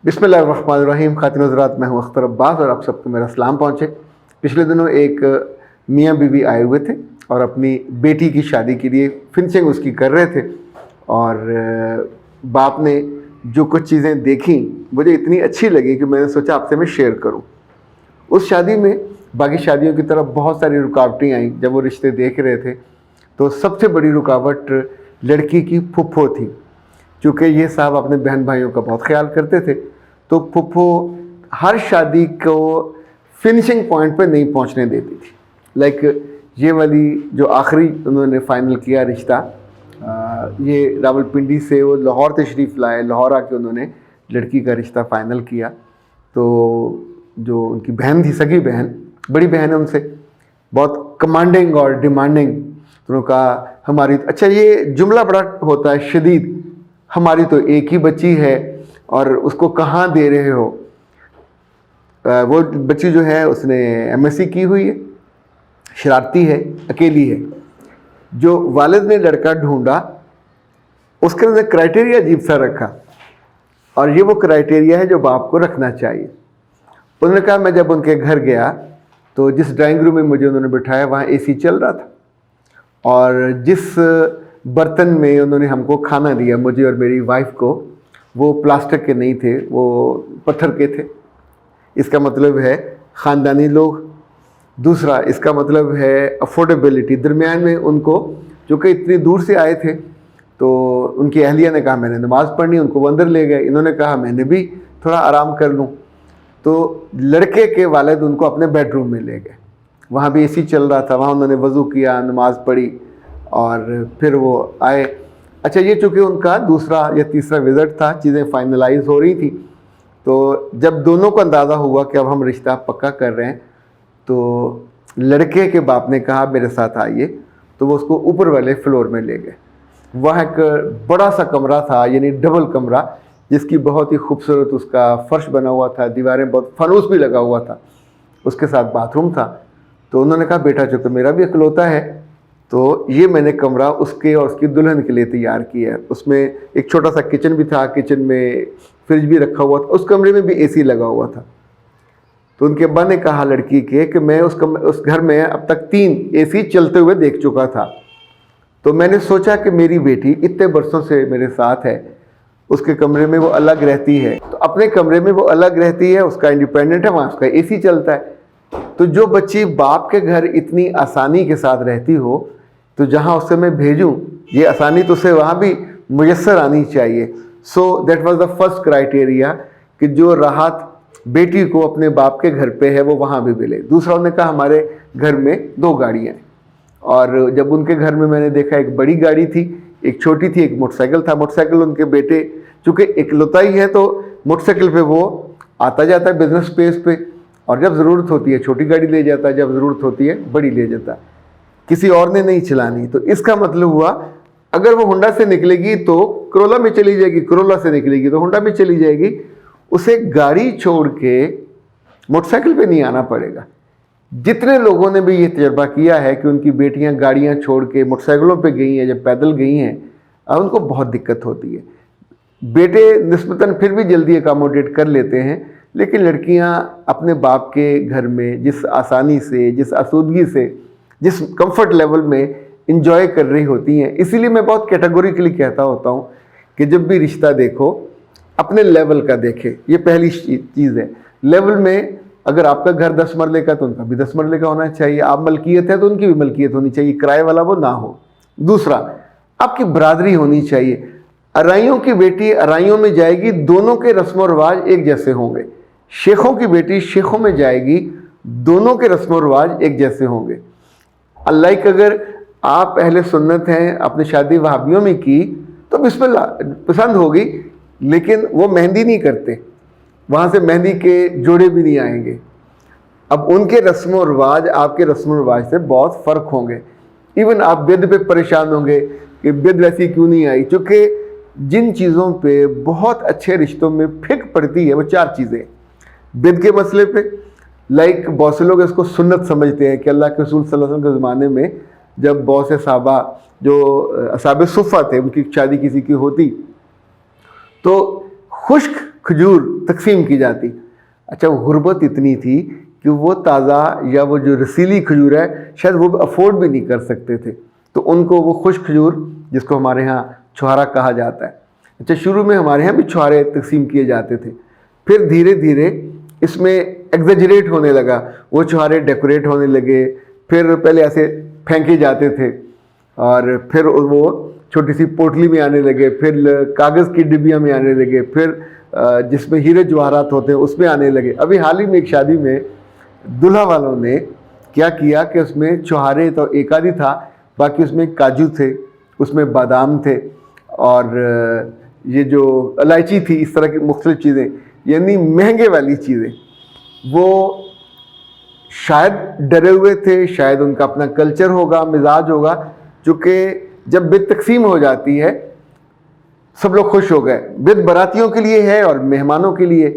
बिस्मिल्लाहिर्रहमानिर्रहीम। खातिन हज़रात, मैं हूँ अख्तर अब्बास और आप सबको मेरा सलाम पहुँचे। पिछले दिनों एक मियाँ बीवी आए हुए थे और अपनी बेटी की शादी के लिए फिनिशिंग उसकी कर रहे थे और बाप ने जो कुछ चीज़ें देखी मुझे इतनी अच्छी लगी कि मैंने सोचा आपसे मैं शेयर करूँ। उस शादी में बाकी शादियों की तरफ बहुत सारी रुकावटें आई। जब वो रिश्ते देख रहे थे तो सबसे बड़ी रुकावट लड़की की फुफ्फो थी। चूँकि ये साहब अपने बहन भाइयों का बहुत ख्याल करते थे तो फुफ्फो हर शादी को फिनिशिंग पॉइंट पे नहीं पहुंचने देती थी। लाइक ये वाली जो आखिरी उन्होंने फ़ाइनल किया रिश्ता, ये रावलपिंडी से वो लाहौर तशरीफ़ लाए, लाहौर आके उन्होंने लड़की का रिश्ता फ़ाइनल किया। तो जो उनकी बहन थी, सगी बहन, बड़ी बहन है, उनसे बहुत कमांडिंग और डिमांडिंग। तो उन्होंने कहा हमारी, अच्छा ये जुमला बड़ा होता है शदीद, हमारी तो एक ही बच्ची है और उसको कहाँ दे रहे हो। वो बच्ची जो है उसने एमएससी की हुई है, शरारती है, अकेली है। जो वालिद ने लड़का ढूंढा उसके अंदर क्राइटेरिया अजीब सा रखा और ये वो क्राइटेरिया है जो बाप को रखना चाहिए। उन्होंने कहा, मैं जब उनके घर गया तो जिस ड्राइंग रूम में मुझे उन्होंने बिठाया वहाँ एसी चल रहा था और जिस बर्तन में उन्होंने हमको खाना दिया, मुझे और मेरी वाइफ को, वो प्लास्टिक के नहीं थे, वो पत्थर के थे। इसका मतलब है ख़ानदानी लोग। दूसरा इसका मतलब है अफोर्डेबिलिटी। दरमियान में उनको, जो कि इतनी दूर से आए थे, तो उनकी अहलिया ने कहा मैंने नमाज़ पढ़नी, उनको वो अंदर ले गए। इन्होंने कहा मैंने भी थोड़ा आराम कर लूँ, तो लड़के के वालिद उनको अपने बेडरूम में ले गए। वहाँ भी एसी चल रहा था, वहाँ उन्होंने वज़ू किया, नमाज़ पढ़ी और फिर वो आए। अच्छा, ये चूँकि उनका दूसरा या तीसरा विज़िट था, चीज़ें फाइनलाइज हो रही थी, तो जब दोनों को अंदाज़ा हुआ कि अब हम रिश्ता पक्का कर रहे हैं तो लड़के के बाप ने कहा मेरे साथ आइए। तो वो उसको ऊपर वाले फ्लोर में ले गए। वहाँ एक बड़ा सा कमरा था, यानी डबल कमरा, जिसकी बहुत ही खूबसूरत उसका फ़र्श बना हुआ था, दीवारें, बहुत फनूस भी लगा हुआ था, उसके साथ बाथरूम था। तो उन्होंने कहा बेटा चूँकि मेरा भी इकलौता है तो ये मैंने कमरा उसके और उसकी दुल्हन के लिए तैयार किया है। उसमें एक छोटा सा किचन भी था, किचन में फ्रिज भी रखा हुआ था, उस कमरे में भी एसी लगा हुआ था। तो उनके अब्बा ने कहा लड़की के कि मैं उस घर में अब तक 3 एसी चलते हुए देख चुका था, तो मैंने सोचा कि मेरी बेटी इतने बरसों से मेरे साथ है, उसके कमरे में वो अलग रहती है, तो अपने कमरे में वो अलग रहती है, उसका इंडिपेंडेंट है, वहाँ उसका एसी चलता है। तो जो बच्ची बाप के घर इतनी आसानी के साथ रहती हो, तो जहाँ उसे मैं भेजूँ ये आसानी तो उसे वहाँ भी मुयस्सर आनी चाहिए। So that was the first criteria कि जो राहत बेटी को अपने बाप के घर पे है वो वहाँ भी मिले। दूसरा उन्होंने कहा हमारे घर में 2 गाड़ियाँ हैं और जब उनके घर में मैंने देखा एक बड़ी गाड़ी थी, एक छोटी थी, एक मोटरसाइकिल था। मोटरसाइकिल उनके बेटे चूँकि इकलौता ही है तो मोटरसाइकिल पे वो आता जाता है बिजनेस स्पेस पे, और जब ज़रूरत होती है छोटी गाड़ी ले जाता है, जब ज़रूरत होती है बड़ी ले जाता है। किसी और ने नहीं चलानी। तो इसका मतलब हुआ अगर वो होंडा से निकलेगी तो करोला में चली जाएगी, करोला से निकलेगी तो होंडा में चली जाएगी। उसे गाड़ी छोड़ के मोटरसाइकिल पे नहीं आना पड़ेगा। जितने लोगों ने भी ये तजर्बा किया है कि उनकी बेटियां गाड़ियां छोड़ के मोटरसाइकिलों पे गई हैं, जब पैदल गई हैं, अब उनको बहुत दिक्कत होती है। बेटे निस्बतन फिर भी जल्दी अकोमोडेट कर लेते हैं, लेकिन लड़कियां अपने बाप के घर में जिस आसानी से, जिस आसूदगी से, जिस कंफर्ट लेवल में इंजॉय कर रही होती हैं। इसीलिए मैं बहुत कैटेगोरिकली कहता होता हूँ कि जब भी रिश्ता देखो अपने लेवल का देखे। ये पहली चीज़ है। लेवल में अगर आपका घर 10 मरले का तो उनका भी 10 मरले का होना चाहिए। आप मलकियत है तो उनकी भी मलकियत होनी चाहिए, किराए वाला वो ना हो। दूसरा, आपकी बरादरी होनी चाहिए। अराइयों की बेटी अराइयों में जाएगी, दोनों के रस्म व रिवाज एक जैसे होंगे। शेखों की बेटी शेखों में जाएगी, दोनों के रस्म व रिवाज एक जैसे होंगे। अल्लाह, अगर आप अहले सुन्नत हैं, अपनी शादी वहाबियों में की तो बिस्मिल्लाह, पसंद होगी, लेकिन वो मेहंदी नहीं करते, वहाँ से मेहंदी के जोड़े भी नहीं आएंगे। अब उनके रस्म व रिवाज आपके रस्म व रिवाज से बहुत फ़र्क होंगे। इवन आप बिद पे परेशान होंगे कि बिद वैसी क्यों नहीं आई, क्योंकि जिन चीज़ों पे बहुत अच्छे रिश्तों में फिक पड़ती है वो 4 चीज़ें। बिद के मसले पे, लाइक बहुत से लोग इसको सुन्नत समझते हैं कि अल्लाह के रसूल सल्लल्लाहु अलैहि वसल्लम के ज़माने में जब बहुत से साहबा जो असहाबे सुफ़ा थे, उनकी शादी किसी की होती तो खुश्क खजूर तकसीम की जाती। अच्छा, वो गुर्बत इतनी थी कि वो ताज़ा या वो जो रसीली खजूर है शायद वो अफोर्ड भी नहीं कर सकते थे, तो उनको वो खुश खजूर, जिसको हमारे यहाँ छुहारा कहा जाता है। अच्छा, शुरू में हमारे यहाँ भी छुहारे तकसीम किए जाते थे, फिर धीरे धीरे इसमें एग्जेजरेट होने लगा, वो छुहारे डेकोरेट होने लगे, फिर पहले ऐसे फेंके जाते थे और फिर वो छोटी सी पोटली में आने लगे, फिर कागज़ की डिब्बियाँ में आने लगे, फिर जिसमें हीरे जवाहरात होते हैं उसमें आने लगे। अभी हाल ही में एक शादी में दूल्हा वालों ने क्या किया कि उसमें छुहारे तो एक आधी था, बाकी उसमें काजू थे, उसमें बादाम थे और ये जो इलायची थी, इस तरह की मुख्तलिफ चीज़ें, यानी महंगे वाली चीज़ें। वो शायद डरे हुए थे, शायद उनका अपना कल्चर होगा, मिजाज होगा, चूँकि जब बिद तकसीम हो जाती है सब लोग खुश हो गए। बिद बारातियों के लिए है और मेहमानों के लिए,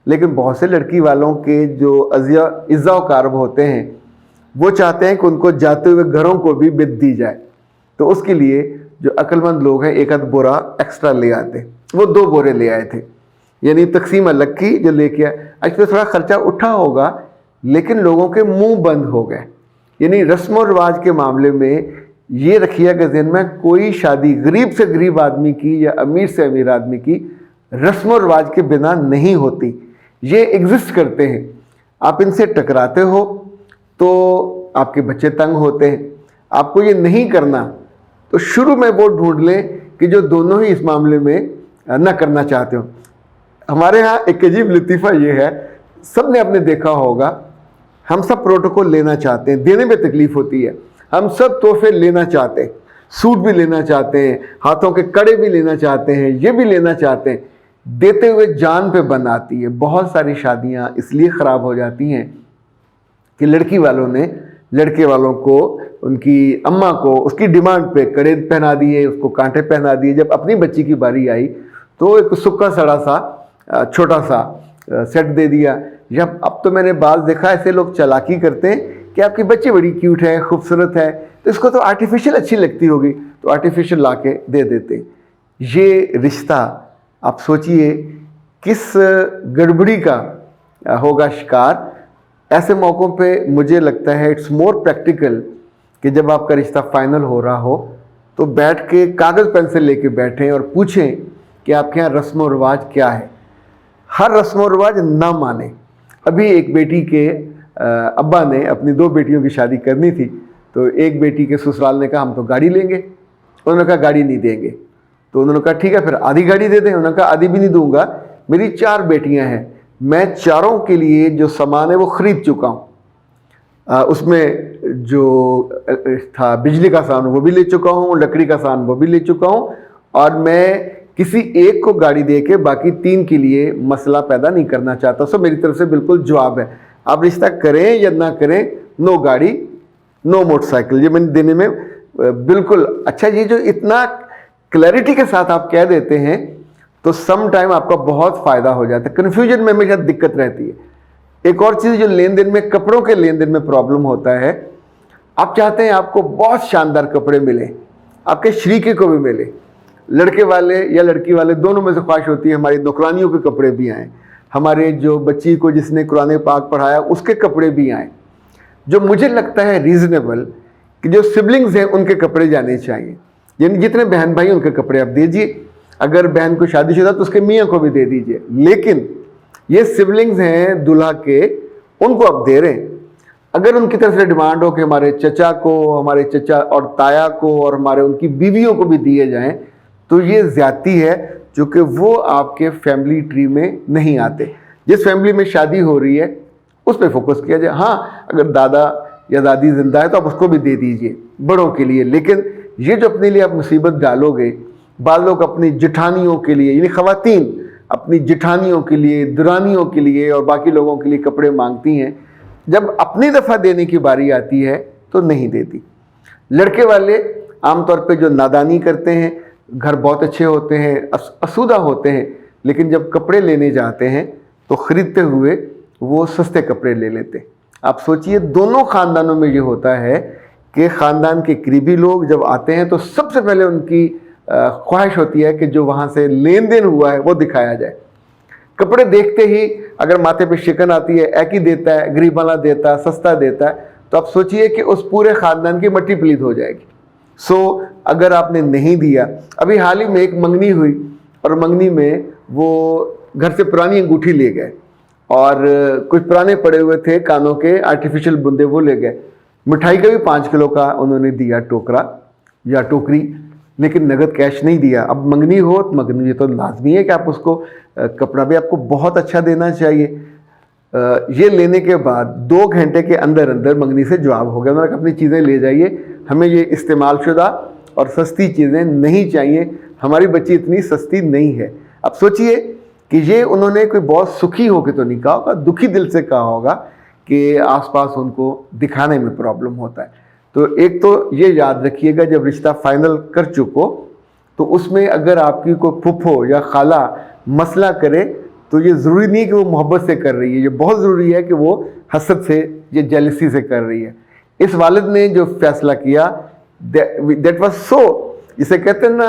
लेकिन बहुत से लड़की वालों के जो इज़्ज़ा व कारब होते हैं वो चाहते हैं कि उनको जाते हुए घरों को भी बिद दी जाए, तो उसके लिए जो अक्लमंद लोग हैं एक आध बोरा एक्स्ट्रा ले आते। वो 2 बोरे ले आए थे, यानी तकसीम अलग की जो लेके आए। एक्चुअली थोड़ा ख़र्चा उठा होगा, लेकिन लोगों के मुंह बंद हो गए। यानी रस्म और रिवाज के मामले में ये रखिएगा कि ज़हन में, कोई शादी गरीब से गरीब आदमी की या अमीर से अमीर आदमी की रस्म और रिवाज के बिना नहीं होती। ये एग्जिस्ट करते हैं, आप इनसे टकराते हो तो आपके बच्चे तंग होते हैं। आपको ये नहीं करना तो शुरू में वो ढूंढ लें कि जो दोनों ही इस मामले में ना करना चाहते हो। हमारे यहाँ एक अजीब लतीफ़ा ये है, सब ने आपने देखा होगा, हम सब प्रोटोकॉल लेना चाहते हैं, देने में तकलीफ़ होती है। हम सब तोहफे लेना चाहते हैं, सूट भी लेना चाहते हैं, हाथों के कड़े भी लेना चाहते हैं, ये भी लेना चाहते हैं, देते हुए जान पे बन आती है। बहुत सारी शादियाँ इसलिए ख़राब हो जाती हैं कि लड़की वालों ने लड़के वालों को, उनकी अम्मा को उसकी डिमांड पे कड़े पहना दिए, उसको कांटे पहना दिए। जब अपनी बच्ची की बारी आई तो एक सूखा सड़ा सा छोटा सा सेट दे दिया। जब अब तो मैंने बात देखा ऐसे लोग चालाकी करते हैं कि आपकी बच्ची बड़ी क्यूट है, खूबसूरत है, तो इसको तो आर्टिफिशियल अच्छी लगती होगी, तो आर्टिफिशियल ला के दे देते। ये रिश्ता आप सोचिए किस गड़बड़ी का होगा शिकार। ऐसे मौक़ों पे मुझे लगता है इट्स मोर प्रैक्टिकल कि जब आपका रिश्ता फाइनल हो रहा हो तो बैठ के कागज़ पेंसिल लेके बैठें और पूछें कि आपके यहाँ रस्म व रिवाज क्या है। हर रस्म व रिवाज ना माने। अभी एक बेटी के अब्बा ने अपनी 2 बेटियों की शादी करनी थी, तो एक बेटी के ससुराल ने कहा हम तो गाड़ी लेंगे, उन्होंने कहा गाड़ी नहीं देंगे। तो उन्होंने कहा ठीक है फिर आधी गाड़ी दे दें। उन्होंने कहा आधी भी नहीं दूंगा, मेरी 4 बेटियां हैं, मैं चारों के लिए जो सामान है वो ख़रीद चुका हूँ। उसमें जो था बिजली का सामान वो भी ले चुका हूँ, लकड़ी का सामान वो भी ले चुका हूँ, और मैं किसी एक को गाड़ी दे के बाकी 3 के लिए मसला पैदा नहीं करना चाहता। सो मेरी तरफ से बिल्कुल जवाब है, आप रिश्ता करें या ना करें, नो गाड़ी नो मोटरसाइकिल, ये मैंने देने में बिल्कुल। अच्छा, ये जो इतना क्लैरिटी के साथ आप कह देते हैं तो सम टाइम आपका बहुत फ़ायदा हो जाता है। कन्फ्यूजन में हमेशा दिक्कत रहती है। एक और चीज़ जो लेन देन में, कपड़ों के लेन देन में प्रॉब्लम होता है, आप चाहते हैं आपको बहुत शानदार कपड़े मिले, आपके शरीके को भी मिले, लड़के वाले या लड़की वाले दोनों में से ख्वाहिश होती है हमारी नौकरानियों के कपड़े भी आएँ, हमारे जो बच्ची को जिसने कुरान पाक पढ़ाया उसके कपड़े भी आएँ। जो मुझे लगता है रीज़नेबल कि जो सिबलिंग्स हैं उनके कपड़े जाने चाहिए, यानी जितने बहन भाई उनके कपड़े आप दीजिए। अगर बहन को शादीशुदा तो उसके मियाँ को भी दे दीजिए, लेकिन ये सिबलिंग्स हैं दूल्हा के, उनको आप दे रहे हैं। अगर उनकी तरफ से डिमांड हो कि हमारे चचा को, हमारे चचा और ताया को और हमारे उनकी बीवियों को भी दिए जाएं, तो ये ज़्यादती है, क्योंकि वो आपके फैमिली ट्री में नहीं आते। जिस फैमिली में शादी हो रही है उस पर फोकस किया जाए। हाँ, अगर दादा या दादी जिंदा है तो आप उसको भी दे दीजिए बड़ों के लिए, लेकिन ये जो अपने लिए आप मुसीबत डालोगे, बाल लोग अपनी जिठानियों के लिए, यानी ख़वातीन अपनी जिठानियों के लिए, दुरानियों के लिए और बाकी लोगों के लिए कपड़े मांगती हैं, जब अपनी दफ़ा देने की बारी आती है तो नहीं देती। लड़के वाले आमतौर पे जो नादानी करते हैं, घर बहुत अच्छे होते हैं, असूदा होते हैं, लेकिन जब कपड़े लेने जाते हैं तो ख़रीदते हुए वो सस्ते कपड़े ले लेते। आप सोचिए, दोनों ख़ानदानों में ये होता है कि ख़ानदान के करीबी लोग जब आते हैं तो सबसे पहले उनकी ख्वाहिश होती है कि जो वहाँ से लेन देन हुआ है वो दिखाया जाए। कपड़े देखते ही अगर माथे पे शिकन आती है, एक ही देता है, गरीब वाला देता है, सस्ता देता है, तो आप सोचिए कि उस पूरे ख़ानदान की मट्टी पलीत हो जाएगी। अगर आपने नहीं दिया, अभी हाल ही में एक मंगनी हुई और मंगनी में वो घर से पुरानी अंगूठी ले गए और कुछ पुराने पड़े हुए थे कानों के आर्टिफिशियल बुंदे, वो ले गए। मिठाई का भी 5 किलो का उन्होंने दिया टोकरा या टोकरी, लेकिन नगद कैश नहीं दिया। अब मंगनी हो तो मंगनी ये तो लाजमी है कि आप उसको कपड़ा भी आपको बहुत अच्छा देना चाहिए। ये लेने के बाद 2 घंटे के अंदर अंदर मंगनी से जवाब हो गया। उन्होंने कहा अपनी चीज़ें ले जाइए, हमें ये इस्तेमाल शुदा और सस्ती चीज़ें नहीं चाहिए, हमारी बच्ची इतनी सस्ती नहीं है। अब सोचिए कि ये उन्होंने कोई बहुत सुखी होकर तो नहीं कहा होगा, दुखी दिल से कहा होगा कि आसपास उनको दिखाने में प्रॉब्लम होता है। तो एक तो ये याद रखिएगा, जब रिश्ता फाइनल कर चुको तो उसमें अगर आपकी कोई फुफ्फो या खाला मसला करे तो ये ज़रूरी नहीं है कि वो मोहब्बत से कर रही है, ये बहुत ज़रूरी है कि वो हसद से, ये जेलसी से कर रही है। इस वालिद ने जो फैसला किया, दैट वाज सो, जिसे कहते हैं ना,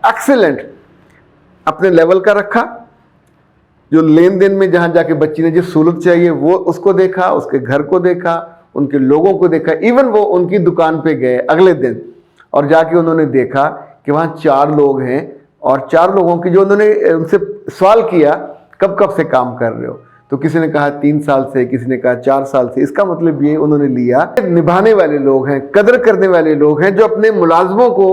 एक्सीलेंट, अपने लेवल का रखा। जो लेन देन में जहाँ जाके बच्ची ने जो सहूलत चाहिए वो उसको देखा, उसके घर को देखा, उनके लोगों को देखा। इवन वो उनकी दुकान पे गए अगले दिन और जाके उन्होंने देखा कि वहाँ 4 लोग हैं और 4 लोगों की जो उन्होंने उनसे सवाल किया कब कब से काम कर रहे हो, तो किसी ने कहा 3 साल से, किसी ने कहा 4 साल से। इसका मतलब ये उन्होंने लिया निभाने वाले लोग हैं, कदर करने वाले लोग हैं। जो अपने मुलाजमों को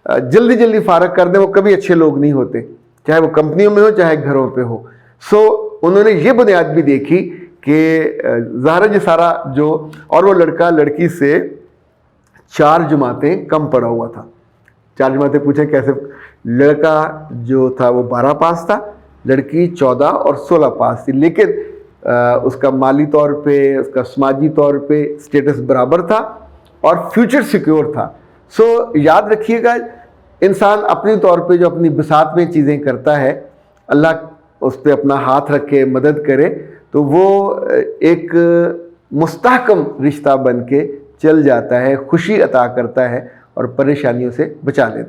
जल्दी जल्दी फारग कर दें वो कभी अच्छे लोग नहीं होते, चाहे वो कंपनियों में हो चाहे घरों पे हो। उन्होंने ये बुनियाद भी देखी कि ज़ाहरा जिसारा जो, और वो लड़का लड़की से 4 जमातें कम पढ़ा हुआ था। 4 जमातें पूछे कैसे? लड़का जो था वो 12 पास था, लड़की 14 और 16 पास थी, लेकिन उसका माली तौर पे, उसका समाजी तौर पे स्टेटस बराबर था और फ्यूचर सिक्योर था। याद रखिएगा, इंसान अपने तौर पे जो अपनी बिसात में चीज़ें करता है, अल्लाह उस पर अपना हाथ रखे, मदद करे, तो वो एक मुस्तहकम रिश्ता बन के चल जाता है, खुशी अता करता है और परेशानियों से बचा लेता है।